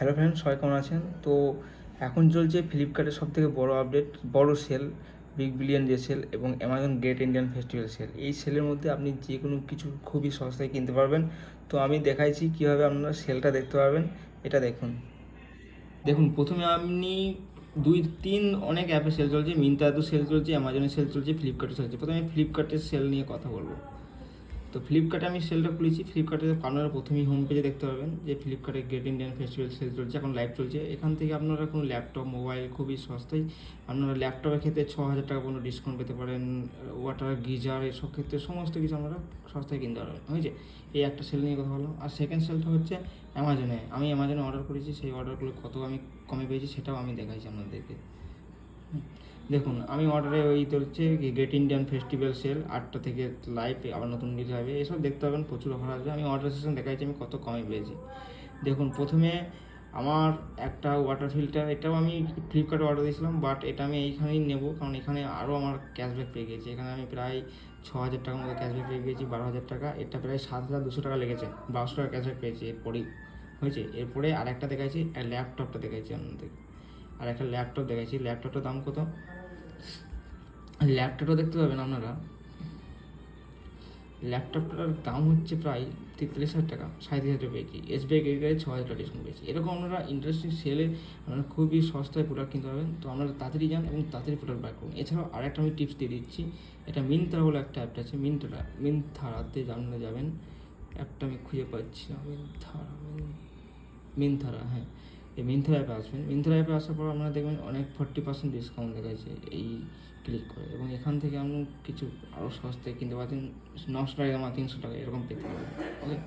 Hello friends, সবাই কেমন আছেন? তো এখন চলছে ফ্লিপকার্টের সবথেকে বড় আপডেট, বড় sale, big billion day sale এবং Amazon great Indian festival sale. এই সেলের মধ্যে আপনি যে কোনো কিছু খুবই সস্তায় কিনতে পারবেন। তো আমি দেখাইছি কীভাবে আপনারা সেলটা দেখতে পারবেন। এটা দেখুন। দেখুন, প্রথমে আপনি দুই তিন অনেক অ্যাপে সেল চলছে। মিন্ত্রাতে সেল চলছে, অ্যামাজনে সেল চলছে, ফ্লিপকার্টে চলছে। প্রথমে ফ্লিপকার্টের সেল নিয়ে কথা বলবো। তো ফ্লিপকার্টে আমি সেলটা খুলেছি। ফ্লিপকার্টে আপনারা প্রথমেই হোম পেজে দেখতে পাবেন যে ফ্লিপকার্টে গ্রেট ইন্ডিয়ান ফেস্টিভ্যাল সেল চলছে, এখন লাইভ চলছে। এখান থেকে আপনারা কোনো ল্যাপটপ, মোবাইল খুবই সস্তায় আপনারা ল্যাপটপের ক্ষেত্রে 6,000 টাকা পর্যন্ত ডিসকাউন্ট পেতে পারেন। ওয়াটার গিজার এসব ক্ষেত্রে সমস্ত কিছু আপনারা সস্তায় কিনতে পারবেন। হয়েছে, এই একটা সেল নিয়ে কথা বললাম। আর সেকেন্ড সেলটা হচ্ছে অ্যামাজনে। আমি অ্যামাজনে অর্ডার করেছি, সেই অর্ডারগুলো কত আমি কমে পেয়েছি সেটাও আমি দেখাইছি আপনাদেরকে। দেখুন, আমি অর্ডারে ওই চলছে গ্রেট ইন্ডিয়ান ফেস্টিভ্যাল সেল 8টা থেকে লাইভ, আবার নতুন রিলিজ হবে, এসব দেখতে পাবেন, প্রচুর অফার আসবে। আমি অর্ডার সেশন দেখাচ্ছি আমি কত কমে পেয়েছি। দেখুন, প্রথমে আমার একটা ওয়াটার ফিল্টার, এটাও আমি ফ্লিপকার্টে অর্ডার দিয়েছিলাম, বাট এটা আমি এইখানেই নেবো কারণ এখানে আরও আমার ক্যাশব্যাক পেয়ে গেছি। এখানে আমি প্রায় 6,000 টাকার মতো ক্যাশব্যাক পেয়ে গেছি, 12,000 টাকা। এটা প্রায় 7,200 টাকা লেগেছে, 1200 টাকা ক্যাশব্যাক পেয়েছি এরপরেই। হয়েছে, এরপরে আরেকটা দেখাচ্ছি, ল্যাপটপটা দেখাচ্ছি আপনাদের। আর একটা ল্যাপটপ দেখাচ্ছি। ল্যাপটপটার দাম কত, ল্যাপটপটা দেখতে পাবেন আপনারা। ল্যাপটপটার দাম হচ্ছে প্রায় 43,000 টাকা, 37,000 পেয়েছি। এসবিআই ক্রেডিট কার্ডে 6,000 টাকা ডিসকাউন্ট পেয়েছি। এরকম আপনারা ইন্টারেস্টিং সেলে আপনারা খুবই সস্তায় প্রোডাক্ট কিনতে পারবেন। তো আপনারা তাড়াতাড়ি যান এবং তাড়াতাড়ি প্রোডাক্ট বাই করুন। এছাড়াও আরেকটা আমি টিপস দিয়ে দিচ্ছি, এটা মিন্ত্রা বলে একটা অ্যাপটা আছে। মিন্ত্রাতে আপনারা যাবেন, অ্যাপটা আমি খুঁজে পাচ্ছি না। মিন্ত্রা, হ্যাঁ, এই মিন্ত্রা অ্যাপে আসবেন। মিন্ত্রা অ্যাপে আসার পর আপনারা দেখবেন অনেক 40% ডিসকাউন্ট দেখাচ্ছে এই ক্লিক করে, এবং এখান থেকে আপনি কিছু আরও সস্তায় কিনতে পারছেন। 900 টাকা, 300 টাকা এরকম পেতে পারবেন। ওকে।